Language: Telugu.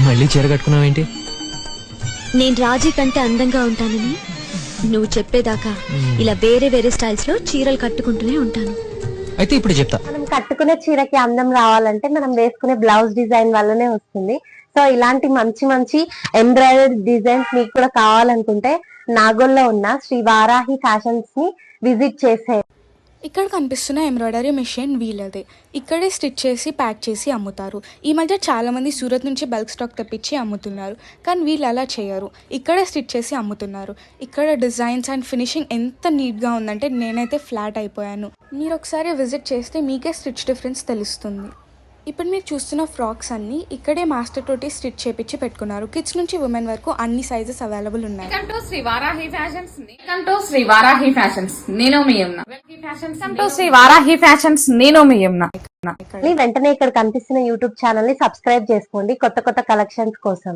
మళ్ళీ చీర కట్టుకున్నావేంటి? నేను రాజీ కంటే అందంగా ఉంటానని నువ్వు చెప్పేదాకా ఇలా వేరే వేరే స్టైల్స్ లో చీరలు కట్టుకుంటూనే ఉంటాను. అయితే ఇప్పుడు చెప్తా. మనం కట్టుకునే చీరకి అందం రావాలంటే మనం వేసుకునే బ్లౌజ్ డిజైన్ వల్లనే వస్తుంది. సో ఇలాంటి మంచి మంచి ఎంబ్రాయిడరీ డిజైన్స్ మీకు కూడా కావాలనుకుంటే నాగోల్లో ఉన్న శ్రీ వారాహి ఫ్యాషన్స్ ని విజిట్ చేసే. ఇక్కడ కనిపిస్తున్న ఎంబ్రాయిడరీ మెషిన్ వీళ్ళదే. ఇక్కడే స్టిచ్ చేసి ప్యాక్ చేసి అమ్ముతారు. ఈ మధ్య చాలామంది సూరత్ నుంచి బల్క్ స్టాక్ తెప్పించి అమ్ముతున్నారు, కానీ వీళ్ళు అలా చేయరు. ఇక్కడే స్టిచ్ చేసి అమ్ముతున్నారు. ఇక్కడ డిజైన్స్ అండ్ ఫినిషింగ్ ఎంత నీట్గా ఉందంటే నేనైతే ఫ్లాట్ అయిపోయాను. మీరు ఒకసారి విజిట్ చేస్తే మీకే స్టిచ్ డిఫరెన్స్ తెలుస్తుంది. ఇప్పుడు మీరు చూస్తున్న ఫ్రాక్స్ అన్ని ఇక్కడే మాస్టర్ తోటి స్టిచ్ చేపించి పెట్టుకున్నారు. కిడ్స్ నుంచి ఉమెన్ వరకు అన్ని సైజెస్ అవైలబుల్ ఉన్నాయి. శ్రీ వారాహి ఫ్యాషన్స్ నేను మీ యమున. వెంటనే ఇక్కడ కనిపిస్తున్న యూట్యూబ్ ఛానల్ ని సబ్స్క్రైబ్ చేసుకోండి కొత్త కొత్త కలెక్షన్స్ కోసం.